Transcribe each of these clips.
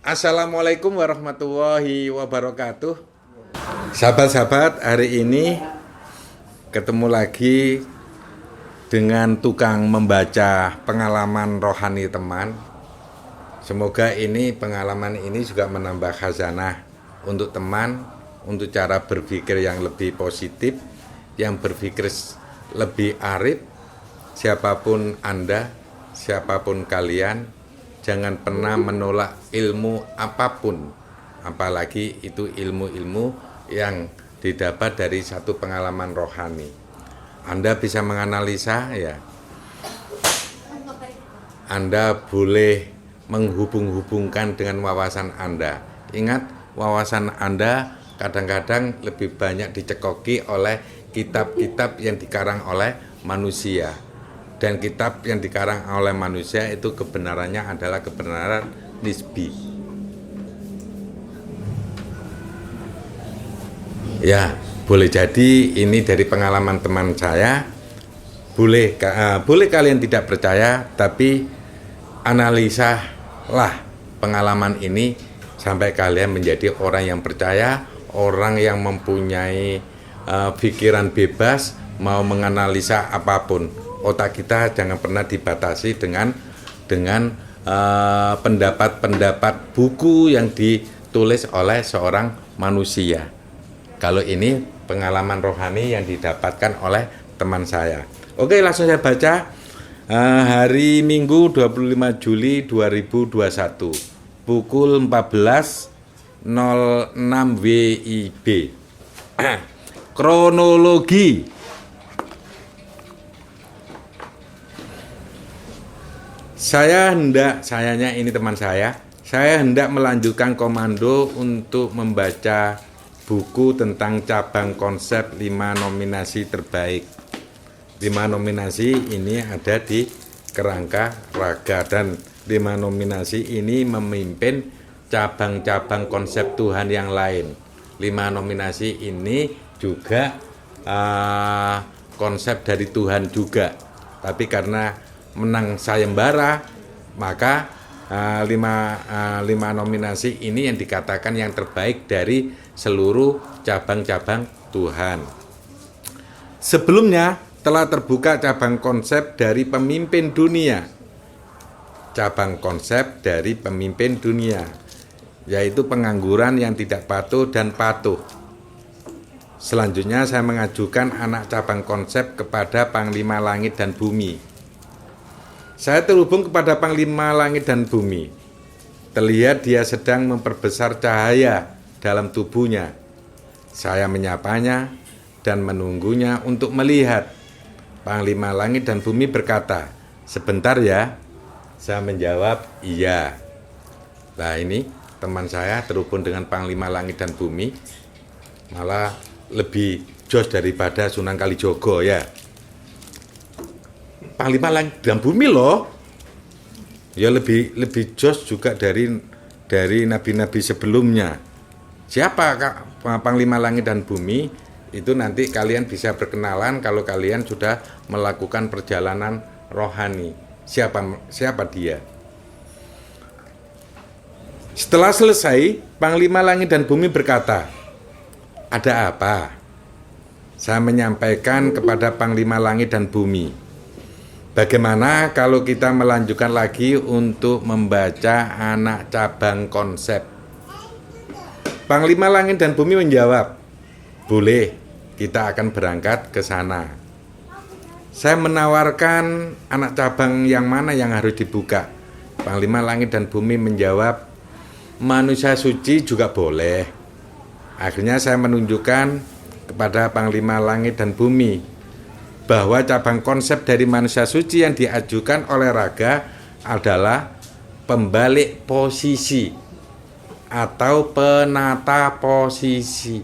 Assalamualaikum warahmatullahi wabarakatuh. Sahabat-sahabat, hari ini ketemu lagi dengan tukang membaca pengalaman rohani teman. Semoga ini pengalaman ini juga menambah khazanah untuk teman, untuk cara berpikir yang lebih positif, yang berpikir lebih arif. Siapapun Anda, siapapun kalian, jangan pernah menolak ilmu apapun, apalagi itu ilmu-ilmu yang didapat dari satu pengalaman rohani. Anda bisa menganalisa, ya. Anda boleh menghubung-hubungkan dengan wawasan Anda. Ingat, wawasan Anda kadang-kadang lebih banyak dicekoki oleh kitab-kitab yang dikarang oleh manusia. Dan kitab yang dikarang oleh manusia itu kebenarannya adalah kebenaran nisbi. Ya, boleh jadi ini dari pengalaman teman saya. Boleh kalian tidak percaya, tapi analisalah pengalaman ini sampai kalian menjadi orang yang percaya, orang yang mempunyai pikiran bebas, mau menganalisa apapun. Otak kita jangan pernah dibatasi dengan pendapat-pendapat buku yang ditulis oleh seorang manusia. Kalau ini pengalaman rohani yang didapatkan oleh teman saya. Oke, langsung saya baca. Hari Minggu 25 Juli 2021 pukul 14.06 WIB. Kronologi. Saya hendak melanjutkan komando untuk membaca buku tentang cabang konsep 5 nominasi terbaik. 5 nominasi ini ada di kerangka raga, dan 5 nominasi ini memimpin cabang-cabang konsep Tuhan yang lain. 5 nominasi ini juga konsep dari Tuhan juga, tapi karena menang sayembara, maka 5 nominasi ini yang dikatakan yang terbaik dari seluruh cabang-cabang Tuhan. Sebelumnya telah terbuka cabang konsep dari pemimpin dunia. Cabang konsep dari pemimpin dunia, yaitu pengangguran yang tidak patuh dan patuh. Selanjutnya saya mengajukan anak cabang konsep kepada Panglima Langit dan Bumi. Saya terhubung kepada Panglima Langit dan Bumi. Terlihat dia sedang memperbesar cahaya dalam tubuhnya. Saya menyapanya dan menunggunya untuk melihat. Panglima Langit dan Bumi berkata, "Sebentar ya." Saya menjawab, "Iya." Nah, ini teman saya terhubung dengan Panglima Langit dan Bumi. Malah lebih jos daripada Sunan Kalijogo, ya. Panglima Langit dan Bumi loh, ya lebih jos juga dari nabi-nabi sebelumnya. Siapa Panglima Langit dan Bumi? Itu nanti kalian bisa berkenalan kalau kalian sudah melakukan perjalanan rohani. Siapa dia? Setelah selesai, Panglima Langit dan Bumi berkata, "Ada apa?" Saya menyampaikan kepada Panglima Langit dan Bumi, "Bagaimana kalau kita melanjutkan lagi untuk membaca anak cabang konsep?" Panglima Langit dan Bumi menjawab, "Boleh, kita akan berangkat ke sana." Saya menawarkan anak cabang yang mana yang harus dibuka. Panglima Langit dan Bumi menjawab, "Manusia suci juga boleh." Akhirnya saya menunjukkan kepada Panglima Langit dan Bumi bahwa cabang konsep dari manusia suci yang diajukan oleh raga adalah pembalik posisi atau penata posisi.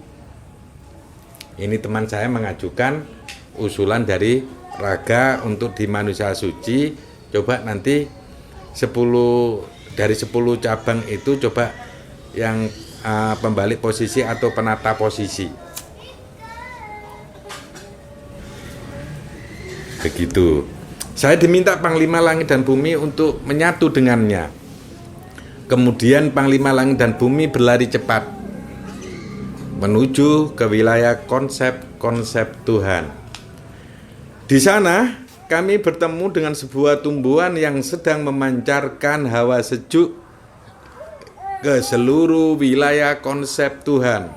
Ini teman saya mengajukan usulan dari raga untuk di manusia suci. Coba nanti 10 cabang itu coba yang pembalik posisi atau penata posisi. Begitu. Saya diminta Panglima Langit dan Bumi untuk menyatu dengannya. Kemudian Panglima Langit dan Bumi berlari cepat menuju ke wilayah konsep-konsep Tuhan. Di sana kami bertemu dengan sebuah tumbuhan yang sedang memancarkan hawa sejuk ke seluruh wilayah konsep Tuhan.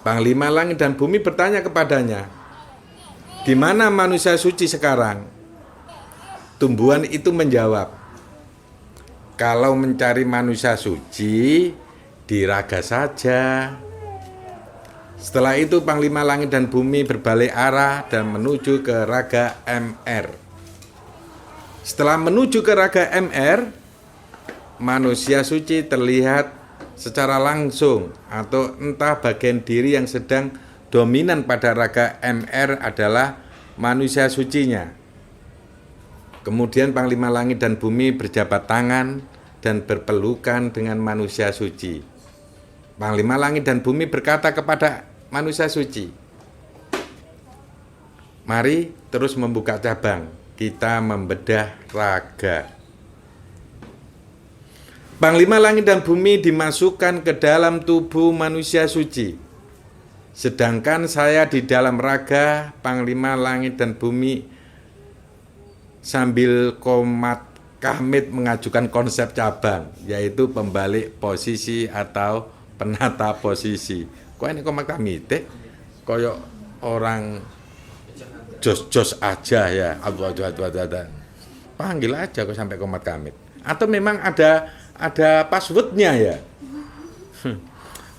Panglima Langit dan Bumi bertanya kepadanya, "Di mana manusia suci sekarang?" Tumbuhan itu menjawab, "Kalau mencari manusia suci, di raga saja." Setelah itu Panglima Langit dan Bumi berbalik arah dan menuju ke raga MR. Setelah menuju ke raga MR, manusia suci terlihat secara langsung, atau entah bagian diri yang sedang dominan pada raga MR adalah manusia sucinya. Kemudian Panglima Langit dan Bumi berjabat tangan dan berpelukan dengan manusia suci. Panglima Langit dan Bumi berkata kepada manusia suci, "Mari terus membuka cabang, kita membedah raga." Panglima Langit dan Bumi dimasukkan ke dalam tubuh manusia suci. Sedangkan saya di dalam raga Panglima Langit dan Bumi sambil komat kamit mengajukan konsep cabang, yaitu pembalik posisi atau penata posisi. Kok ini komat kamit koyok orang jos aja ya, panggil aja kok sampai komat kamit. Atau memang ada passwordnya ya.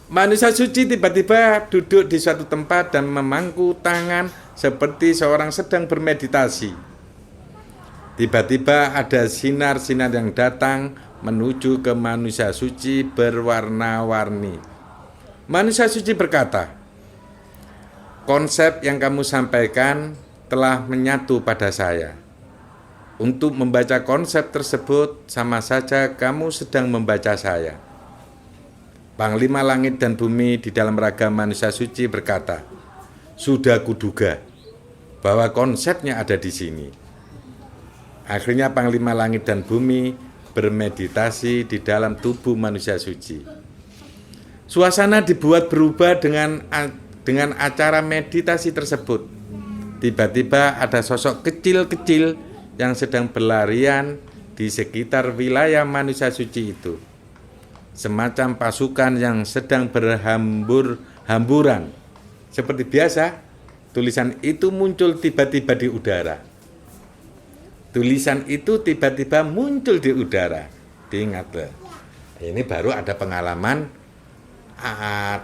Manusia suci tiba-tiba duduk di suatu tempat dan memangku tangan seperti seorang sedang bermeditasi. Tiba-tiba ada sinar-sinar yang datang menuju ke manusia suci berwarna-warni. Manusia suci berkata, "Konsep yang kamu sampaikan telah menyatu pada saya. Untuk membaca konsep tersebut sama saja kamu sedang membaca saya." Panglima Langit dan Bumi di dalam raga manusia suci berkata, "Sudah kuduga bahwa konsepnya ada di sini." Akhirnya Panglima Langit dan Bumi bermeditasi di dalam tubuh manusia suci. Suasana dibuat berubah dengan acara meditasi tersebut. Tiba-tiba ada sosok kecil-kecil yang sedang berlarian di sekitar wilayah manusia suci itu. Semacam pasukan yang sedang berhamburan. Seperti biasa, tulisan itu muncul tiba-tiba di udara. Tulisan itu tiba-tiba muncul di udara. Diingat, ini baru ada pengalaman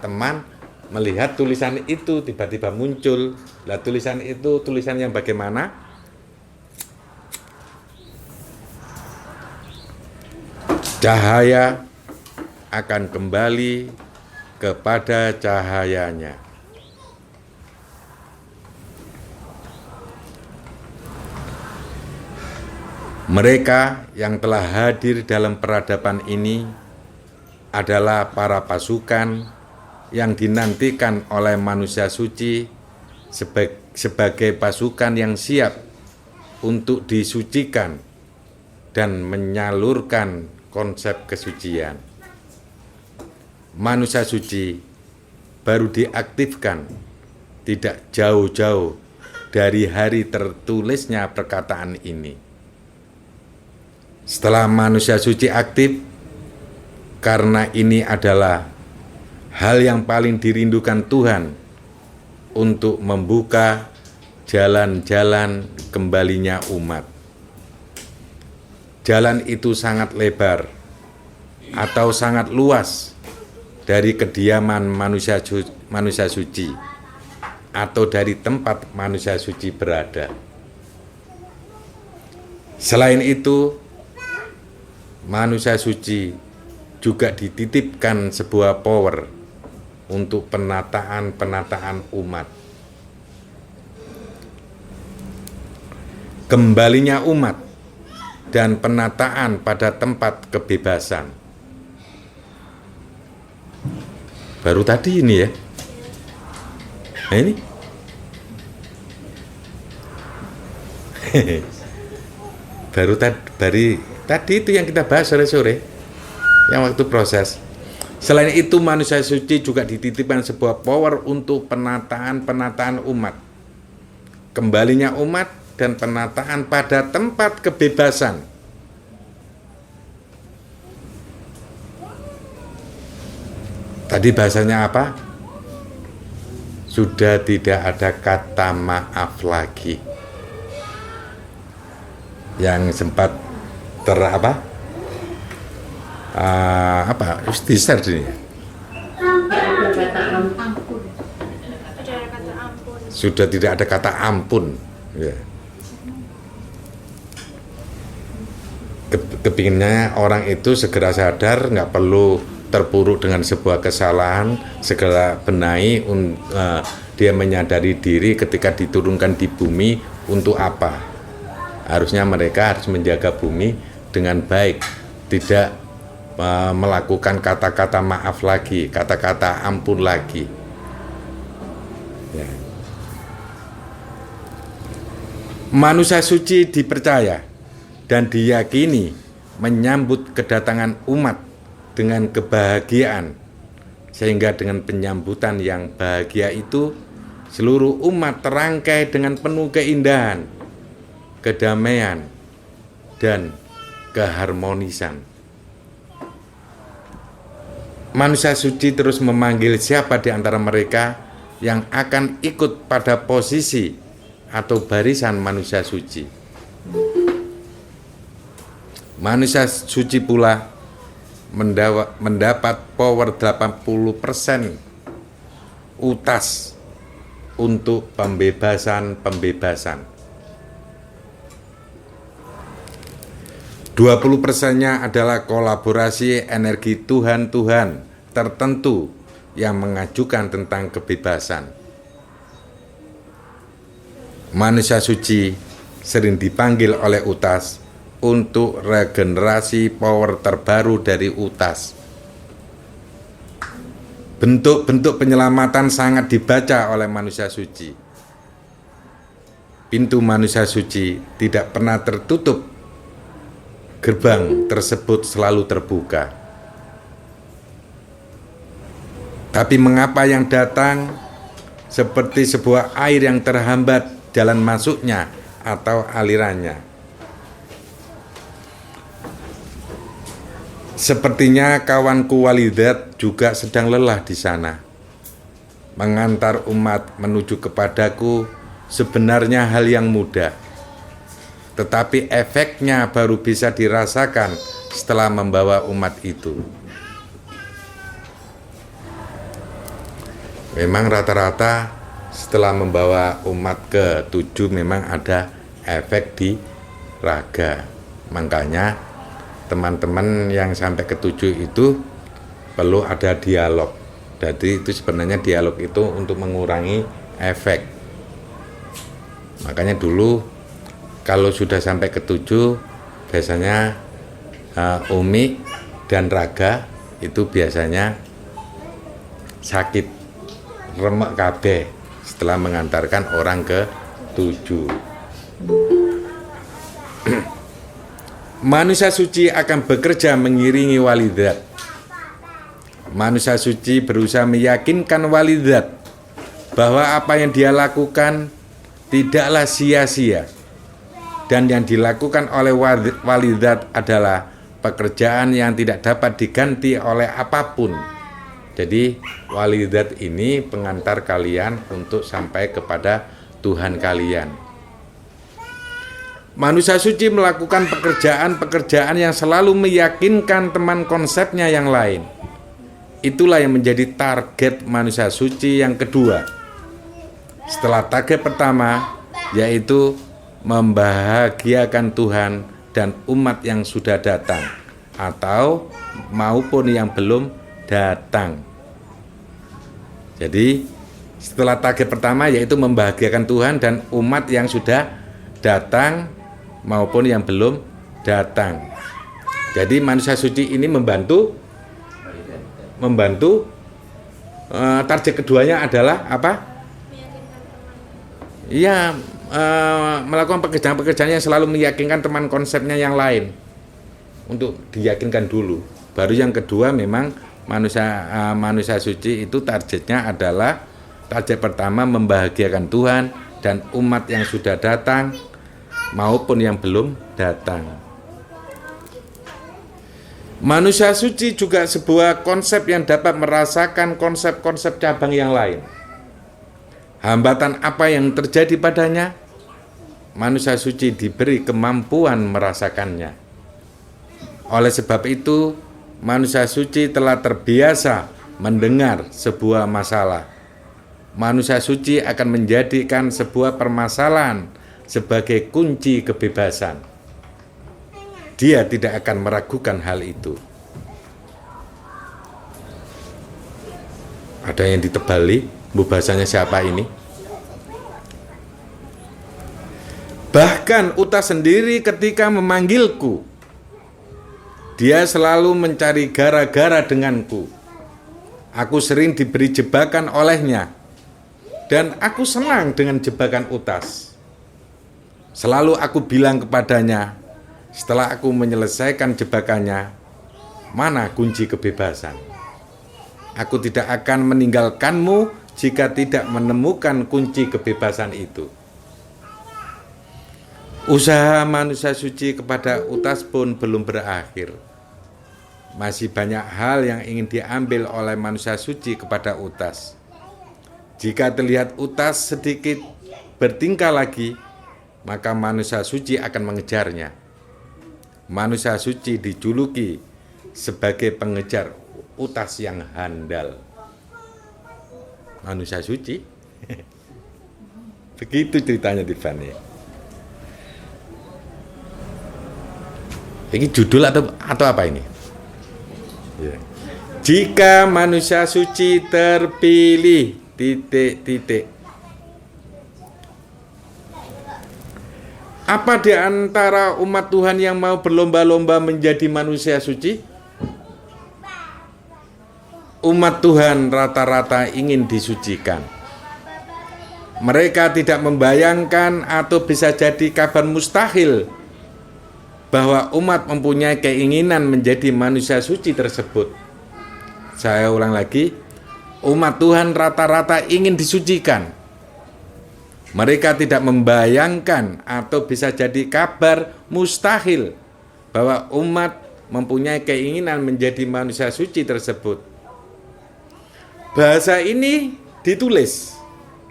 teman melihat tulisan itu tiba-tiba muncul. Lah tulisan itu tulisan yang bagaimana? Cahaya akan kembali kepada cahayanya. Mereka yang telah hadir dalam peradaban ini adalah para pasukan yang dinantikan oleh manusia suci sebagai pasukan yang siap untuk disucikan dan menyalurkan konsep kesucian. Manusia suci baru diaktifkan tidak jauh-jauh dari hari tertulisnya perkataan ini. Setelah manusia suci aktif, karena ini adalah hal yang paling dirindukan Tuhan untuk membuka jalan-jalan kembalinya umat. Jalan itu sangat lebar atau sangat luas dari kediaman manusia suci atau dari tempat manusia suci berada. Selain itu, manusia suci juga dititipkan sebuah power untuk penataan umat. Kembalinya umat dan penataan pada tempat kebebasan. Baru tadi ini ya. Nah ini. Baru tadi itu yang kita bahas sore-sore. yang waktu proses. Selain itu manusia suci juga dititipkan sebuah power untuk penataan umat, kembalinya umat dan penataan pada tempat kebebasan. Tadi bahasanya apa? Sudah tidak ada kata maaf lagi. Yang sempat istisar ini. Sudah tidak ada kata ampun. Ya. Kepinginnya orang itu segera sadar, nggak perlu terpuruk dengan sebuah kesalahan, segera benahi. Dia menyadari diri ketika diturunkan di bumi untuk apa. Harusnya mereka harus menjaga bumi dengan baik, tidak melakukan kata-kata maaf lagi, kata-kata ampun lagi. Ya. Manusia suci dipercaya dan diyakini menyambut kedatangan umat dengan kebahagiaan, sehingga dengan penyambutan yang bahagia itu seluruh umat terangkai dengan penuh keindahan, kedamaian, dan keharmonisan. Manusia suci terus memanggil siapa di antara mereka yang akan ikut pada posisi atau barisan manusia suci. Manusia suci pula mendapat power 80% utas untuk pembebasan. 20%-nya adalah kolaborasi energi Tuhan tertentu yang mengajukan tentang kebebasan. Manusia suci sering dipanggil oleh utas untuk regenerasi power terbaru dari utas. Bentuk-bentuk penyelamatan sangat dibaca oleh manusia suci. Pintu manusia suci tidak pernah tertutup. Gerbang tersebut selalu terbuka. Tapi mengapa yang datang seperti sebuah air yang terhambat jalan masuknya atau alirannya? Sepertinya kawanku Walidat juga sedang lelah di sana. Mengantar umat menuju kepadaku sebenarnya hal yang mudah. Tetapi efeknya baru bisa dirasakan setelah membawa umat itu. Memang rata-rata setelah membawa umat ke 7 memang ada efek di raga. Makanya teman-teman yang sampai ke 7 itu perlu ada dialog. Jadi itu sebenarnya dialog itu untuk mengurangi efek. Makanya dulu kalau sudah sampai ke 7 biasanya Umi dan Raga itu biasanya sakit remek kabeh setelah mengantarkan orang ke 7. Manusia suci akan bekerja mengiringi Walidat. Manusia suci berusaha meyakinkan Walidat bahwa apa yang dia lakukan tidaklah sia-sia. Dan yang dilakukan oleh Walidat adalah pekerjaan yang tidak dapat diganti oleh apapun. Jadi Walidat ini pengantar kalian untuk sampai kepada Tuhan kalian. Manusia suci melakukan pekerjaan-pekerjaan yang selalu meyakinkan teman konsepnya yang lain. Itulah yang menjadi target manusia suci yang kedua. Setelah target pertama, yaitu membahagiakan Tuhan dan umat yang sudah datang atau maupun yang belum datang. Jadi setelah target pertama yaitu membahagiakan Tuhan dan umat yang sudah datang maupun yang belum datang. Jadi manusia suci ini membantu target keduanya adalah apa? Iya, melakukan pekerjaan-pekerjaan yang selalu meyakinkan teman konsepnya yang lain untuk diyakinkan dulu. Baru yang kedua memang manusia suci itu target pertama membahagiakan Tuhan dan umat yang sudah datang maupun yang belum datang. Manusia suci juga sebuah konsep yang dapat merasakan konsep-konsep cabang yang lain. Hambatan apa yang terjadi padanya? Manusia suci diberi kemampuan merasakannya. Oleh sebab itu, manusia suci telah terbiasa mendengar sebuah masalah. Manusia suci akan menjadikan sebuah permasalahan sebagai kunci kebebasan. Dia tidak akan meragukan hal itu. Ada yang ditebali, bahasanya siapa ini? Bahkan Uta sendiri ketika memanggilku, dia selalu mencari gara-gara denganku. Aku sering diberi jebakan olehnya, dan aku senang dengan jebakan Utas. Selalu aku bilang kepadanya, setelah aku menyelesaikan jebakannya, mana kunci kebebasan? Aku tidak akan meninggalkanmu jika tidak menemukan kunci kebebasan itu. Usaha manusia suci kepada Utas pun belum berakhir. Masih banyak hal yang ingin diambil oleh manusia suci kepada Utas. Jika terlihat Utas sedikit bertingkah lagi, maka manusia suci akan mengejarnya. Manusia suci dijuluki sebagai pengejar Utas yang handal. Manusia suci. Begitu ceritanya Tiffany. Ini judul atau apa ini? Ya. Jika manusia suci terpilih titik-titik. Apa di antara umat Tuhan yang mau berlomba-lomba menjadi manusia suci? Umat Tuhan rata-rata ingin disucikan. Mereka tidak membayangkan atau bisa jadi kabar mustahil bahwa umat mempunyai keinginan menjadi manusia suci tersebut. Saya ulang lagi, umat Tuhan rata-rata ingin disucikan. Mereka tidak membayangkan atau bisa jadi kabar mustahil bahwa umat mempunyai keinginan menjadi manusia suci tersebut. Bahasa ini ditulis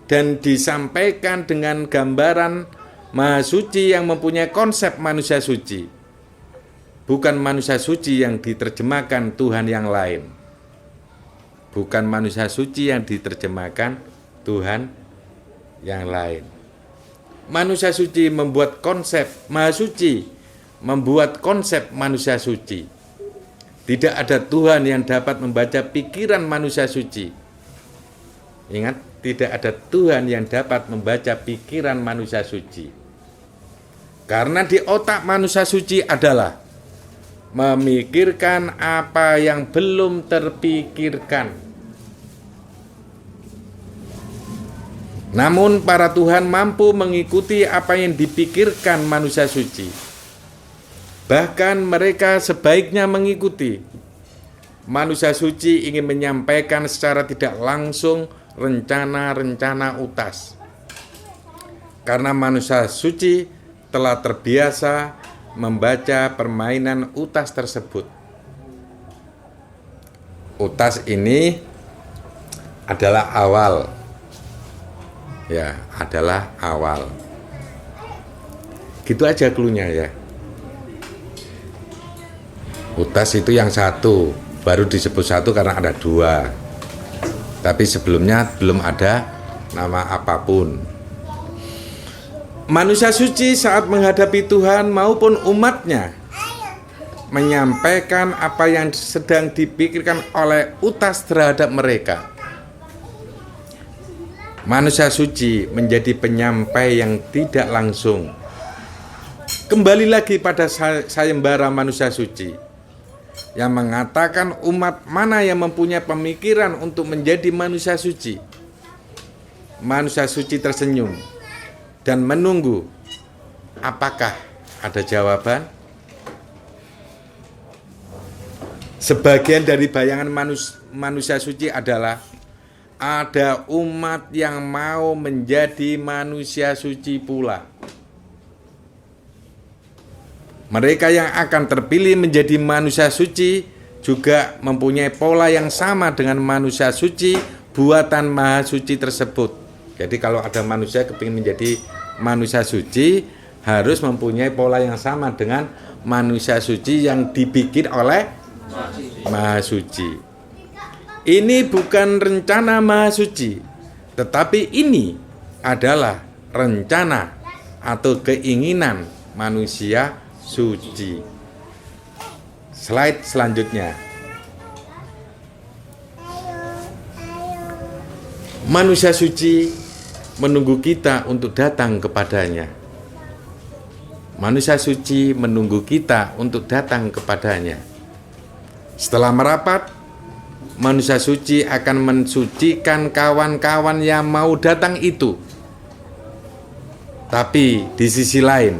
dan disampaikan dengan gambaran Maha Suci yang mempunyai konsep manusia suci, bukan manusia suci yang diterjemahkan Tuhan yang lain. Bukan manusia suci yang diterjemahkan Tuhan yang lain. Manusia suci membuat konsep, Maha Suci membuat konsep manusia suci. Tidak ada Tuhan yang dapat membaca pikiran manusia suci. Ingat, tidak ada Tuhan yang dapat membaca pikiran manusia suci. Karena di otak manusia suci adalah memikirkan apa yang belum terpikirkan. Namun para Tuhan mampu mengikuti apa yang dipikirkan manusia suci. Bahkan mereka sebaiknya mengikuti. Manusia suci ingin menyampaikan secara tidak langsung rencana-rencana Utas. Karena manusia suci telah terbiasa membaca permainan Utas tersebut. Utas ini adalah awal. Ya, adalah awal. Gitu aja cluenya ya. Utas itu yang satu, baru disebut satu karena ada dua. Tapi sebelumnya belum ada nama apapun. Manusia suci saat menghadapi Tuhan maupun umatnya menyampaikan apa yang sedang dipikirkan oleh Utas terhadap mereka. Manusia suci menjadi penyampai yang tidak langsung. Kembali lagi pada sayembara manusia suci yang mengatakan umat mana yang mempunyai pemikiran untuk menjadi manusia suci. Manusia suci tersenyum dan menunggu apakah ada jawaban. Sebagian dari bayangan manusia suci adalah ada umat yang mau menjadi manusia suci pula. Mereka yang akan terpilih menjadi manusia suci juga mempunyai pola yang sama dengan manusia suci buatan Maha Suci tersebut. Jadi kalau ada manusia kepingin menjadi manusia suci, harus mempunyai pola yang sama dengan manusia suci yang dibikin oleh Maha Suci. Ini bukan rencana Maha Suci, tetapi ini adalah rencana atau keinginan manusia suci. Slide selanjutnya. Manusia suci menunggu kita untuk datang kepadanya. Manusia suci menunggu kita untuk datang kepadanya. Setelah merapat, manusia suci akan mensucikan kawan-kawan yang mau datang itu. Tapi di sisi lain,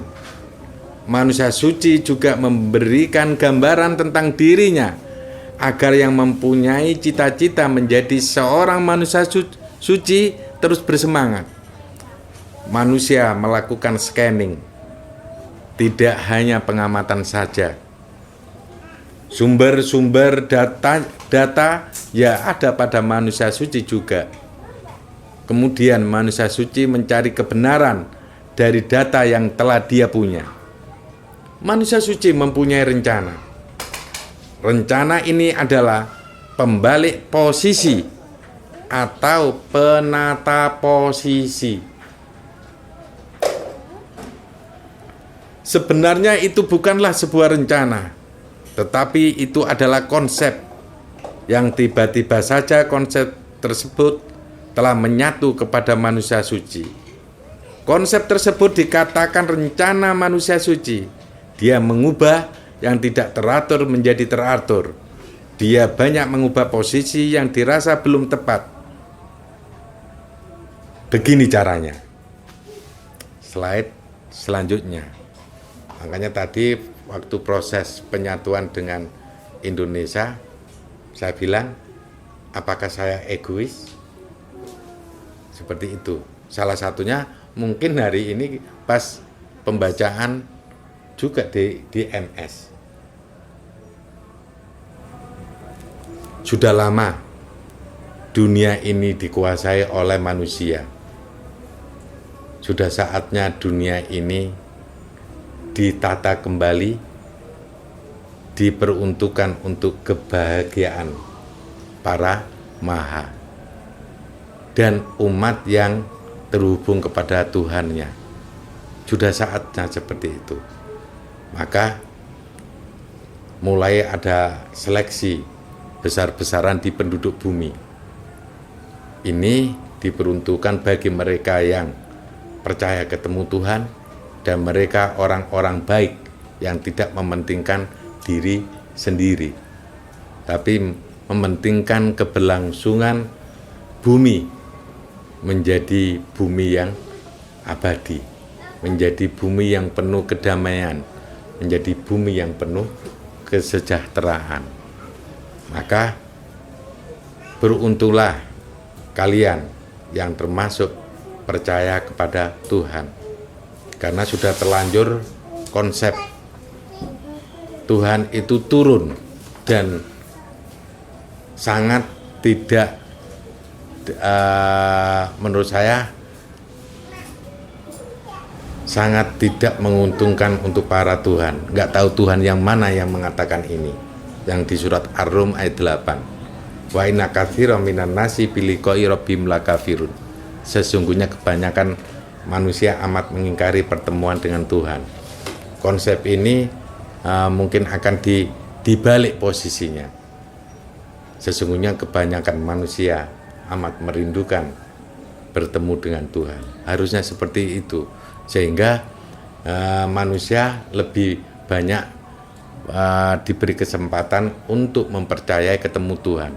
manusia suci juga memberikan gambaran tentang dirinya agar yang mempunyai cita-cita menjadi seorang manusia suci terus bersemangat. Manusia melakukan scanning, tidak hanya pengamatan saja. Sumber-sumber data ya ada pada manusia suci juga. Kemudian manusia suci mencari kebenaran dari data yang telah dia punya. Manusia suci mempunyai rencana. Rencana ini adalah pembalik posisi atau penata posisi. Sebenarnya itu bukanlah sebuah rencana, tetapi itu adalah konsep yang tiba-tiba saja konsep tersebut telah menyatu kepada manusia suci. Konsep tersebut dikatakan rencana manusia suci. Dia mengubah yang tidak teratur menjadi teratur. Dia banyak mengubah posisi yang dirasa belum tepat. Begini caranya. Slide selanjutnya. Makanya tadi waktu proses penyatuan dengan Indonesia, saya bilang, apakah saya egois? Seperti itu. Salah satunya mungkin hari ini pas pembacaan juga di MS. Sudah lama dunia ini dikuasai oleh manusia. Sudah saatnya dunia ini ditata kembali, diperuntukkan untuk kebahagiaan para maha dan umat yang terhubung kepada Tuhannya. Sudah saatnya seperti itu. Maka mulai ada seleksi besar-besaran di penduduk bumi. Ini diperuntukkan bagi mereka yang percaya ketemu Tuhan dan mereka orang-orang baik yang tidak mementingkan diri sendiri, tapi mementingkan keberlangsungan bumi menjadi bumi yang abadi, menjadi bumi yang penuh kedamaian, menjadi bumi yang penuh kesejahteraan. Maka beruntunglah kalian yang termasuk percaya kepada Tuhan, karena sudah terlanjur konsep Tuhan itu turun dan sangat tidak menurut saya sangat tidak menguntungkan untuk para Tuhan. Nggak tahu Tuhan yang mana yang mengatakan ini, yang di surat Ar-Rum ayat 8. Wa inna katsiran minan nasi biliqa'i rabbihim lakafirun. Sesungguhnya kebanyakan manusia amat mengingkari pertemuan dengan Tuhan. Konsep ini mungkin akan dibalik posisinya. Sesungguhnya kebanyakan manusia amat merindukan bertemu dengan Tuhan. Harusnya seperti itu, sehingga manusia lebih banyak diberi kesempatan untuk mempercayai ketemu Tuhan.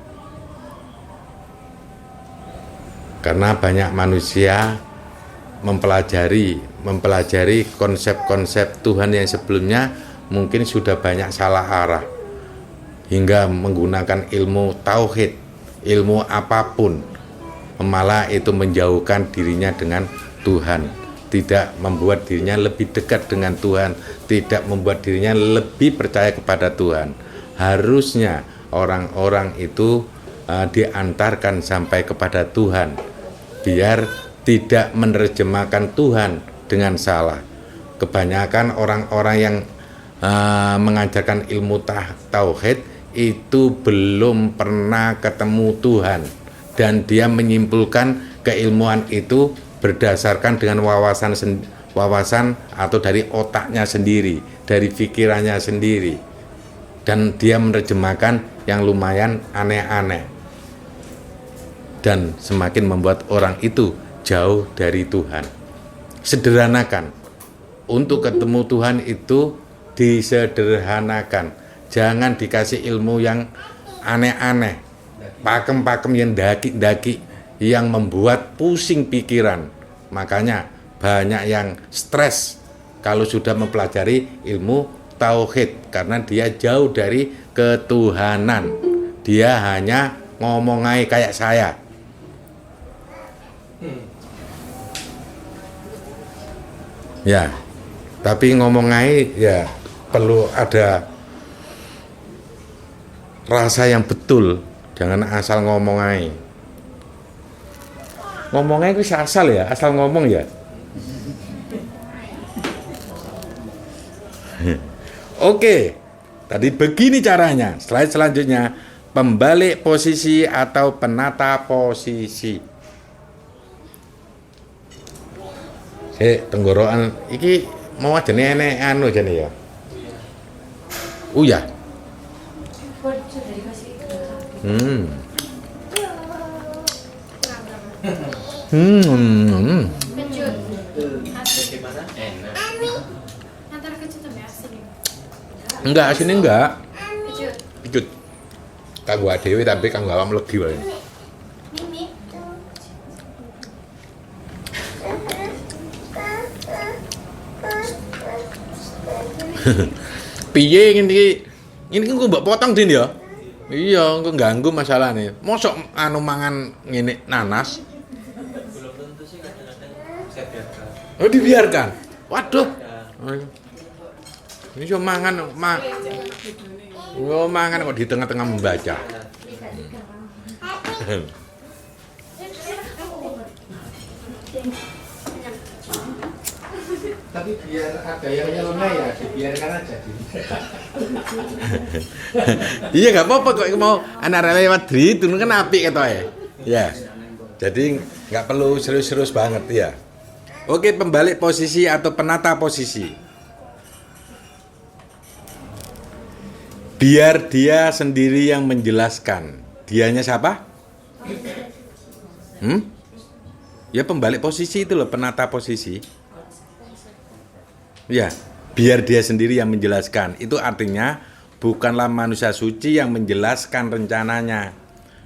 Karena banyak manusia mempelajari konsep-konsep Tuhan yang sebelumnya mungkin sudah banyak salah arah. hingga menggunakan ilmu tauhid, ilmu apapun, malah itu menjauhkan dirinya dengan Tuhan, tidak membuat dirinya lebih dekat dengan Tuhan, tidak membuat dirinya lebih percaya kepada Tuhan. Harusnya orang-orang itu diantarkan sampai kepada Tuhan, biar tidak menerjemahkan Tuhan dengan salah. Kebanyakan orang-orang yang mengajarkan ilmu tauhid itu belum pernah ketemu Tuhan, dan dia menyimpulkan keilmuan itu berdasarkan dengan wawasan atau dari otaknya sendiri, dari pikirannya sendiri, dan dia menerjemahkan yang lumayan aneh-aneh, dan semakin membuat orang itu jauh dari Tuhan. Sederhanakan, untuk ketemu Tuhan itu disederhanakan. Jangan dikasih ilmu yang aneh-aneh, pakem-pakem yang daki-daki, yang membuat pusing pikiran. Makanya banyak yang stres kalau sudah mempelajari ilmu tauhid, karena dia jauh dari ketuhanan. Dia hanya ngomong aja kayak saya. Ya, tapi ngomong aja ya perlu ada rasa yang betul, jangan asal ngomong aja. Ngomongnya itu asal ya, asal ngomong ya. Oke, tadi begini caranya. Slide selanjutnya, pembalik posisi atau penata posisi. Tenggorokan iki mau aja nih anu aja nih ya. Ya. Kecut. Asin. Gimana? Enak. Antara kecut sama asin. Enggak, asinnya enggak. Kecut. Kecut. Kanggo dhewe tapi kanggo awam legi wae. Mimi. Piye ngene iki kok mbok potong Din ya? Iya, kok ganggu masalah nih. Mosok anu mangan ngene nanas. Belum tentu sih, kadang-kadang saya biarkan. Oh, dibiarkan. Waduh. Ini cuma mangan mangan kok di tengah-tengah membaca. Tapi biar ada yang nyeleneh ya, dibiarkan aja. Iya nggak apa-apa kok mau anak lewat itu kan apik ketoke. Ya. Jadi nggak perlu serius-serius banget ya. Oke, pembalik posisi atau penata posisi. Biar dia sendiri yang menjelaskan. Dianya siapa? Ya pembalik posisi itu loh, penata posisi. Ya, biar dia sendiri yang menjelaskan. Itu artinya bukanlah manusia suci yang menjelaskan rencananya,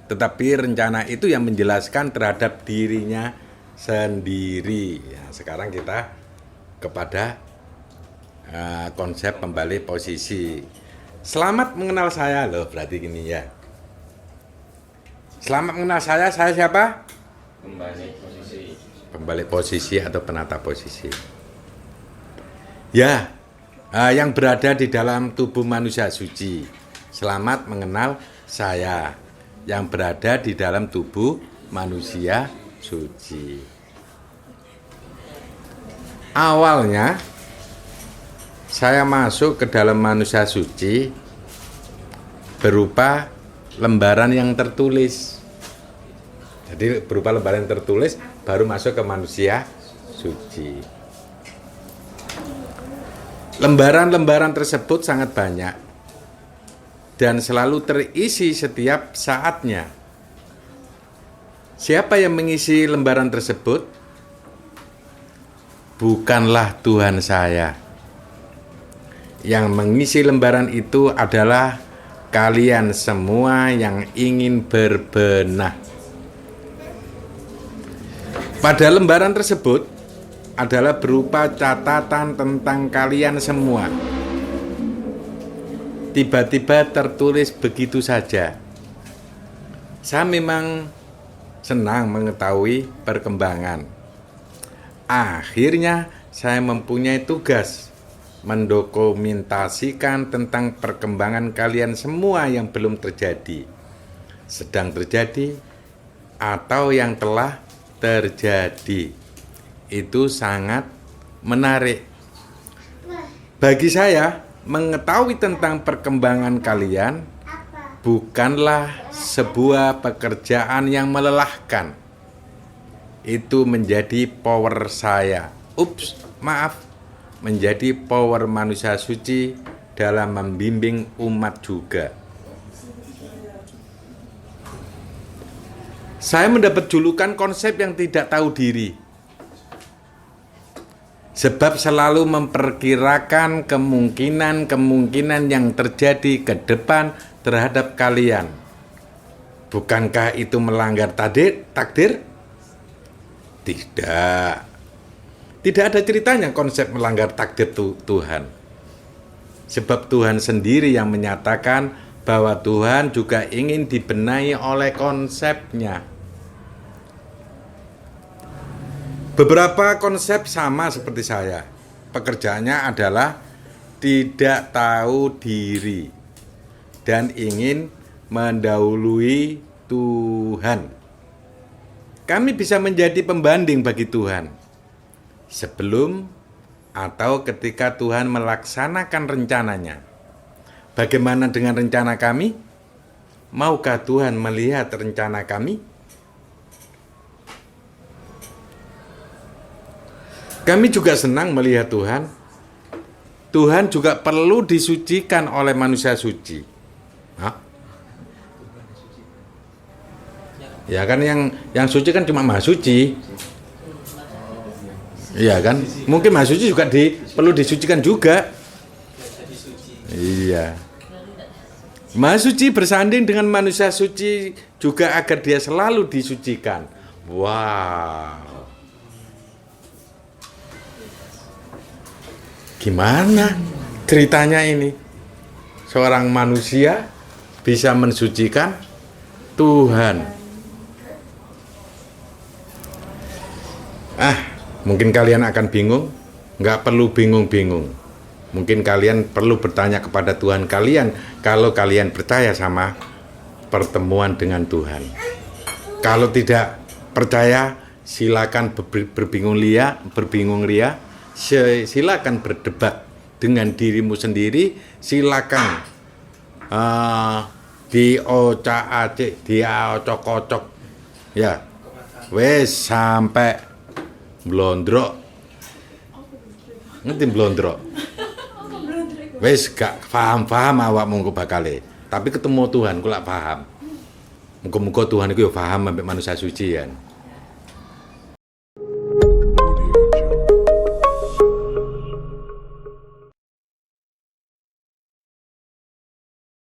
tetapi rencana itu yang menjelaskan terhadap dirinya sendiri. Ya, sekarang kita kepada konsep pembalik posisi. Selamat mengenal saya loh, berarti gini ya. Selamat mengenal saya siapa? Kembali posisi. Pembalik posisi atau penata posisi. Ya, yang berada di dalam tubuh manusia suci. Selamat mengenal saya yang berada di dalam tubuh manusia suci. Awalnya saya masuk ke dalam manusia suci berupa lembaran yang tertulis. Jadi berupa lembaran yang tertulis baru masuk ke manusia suci. Lembaran-lembaran tersebut sangat banyak dan selalu terisi setiap saatnya. Siapa yang mengisi lembaran tersebut? Bukanlah Tuhan saya. Yang mengisi lembaran itu adalah kalian semua yang ingin berbenah. Pada lembaran tersebut adalah berupa catatan tentang kalian semua. tiba-tiba tertulis begitu saja. Saya memang senang mengetahui perkembangan. Akhirnya saya mempunyai tugas mendokumentasikan tentang perkembangan kalian semua yang belum terjadi, sedang terjadi, atau yang telah terjadi. Itu sangat menarik. Bagi saya, mengetahui tentang perkembangan kalian bukanlah sebuah pekerjaan yang melelahkan. Itu menjadi power saya. Menjadi power manusia suci dalam membimbing umat juga. Saya mendapat julukan konsep yang tidak tahu diri. Sebab selalu memperkirakan kemungkinan yang terjadi ke depan terhadap kalian. Bukankah itu melanggar takdir? Tidak. Tidak ada ceritanya konsep melanggar takdir Tuhan. Sebab Tuhan sendiri yang menyatakan bahwa Tuhan juga ingin dibenahi oleh konsepnya. Beberapa konsep sama seperti saya. Pekerjaannya adalah tidak tahu diri dan ingin mendahului Tuhan. Kami bisa menjadi pembanding bagi Tuhan sebelum atau ketika Tuhan melaksanakan rencananya. Bagaimana dengan rencana kami? Maukah Tuhan melihat rencana kami? Kami juga senang melihat Tuhan. Tuhan juga perlu disucikan oleh manusia suci. Hah? Ya kan yang suci kan cuma Maha Suci. Iya kan? Mungkin Maha Suci juga perlu disucikan juga. Iya. Maha Suci bersanding dengan manusia suci juga agar dia selalu disucikan. Wow. Gimana ceritanya ini? Seorang manusia bisa mensucikan Tuhan. Mungkin kalian akan bingung. Nggak perlu bingung-bingung. Mungkin kalian perlu bertanya kepada Tuhan kalian kalau kalian percaya sama pertemuan dengan Tuhan. Kalau tidak percaya, silakan berbingung ria. Silakan berdebat dengan dirimu sendiri. Silakan diocok-ocok, ya, wes sampai blondrok. Ngerti blondrok? Wes gak paham awakmu engko bakale. Tapi ketemu Tuhan kula paham. Muga-muga Tuhan iku ya paham ambek manusia suci ya.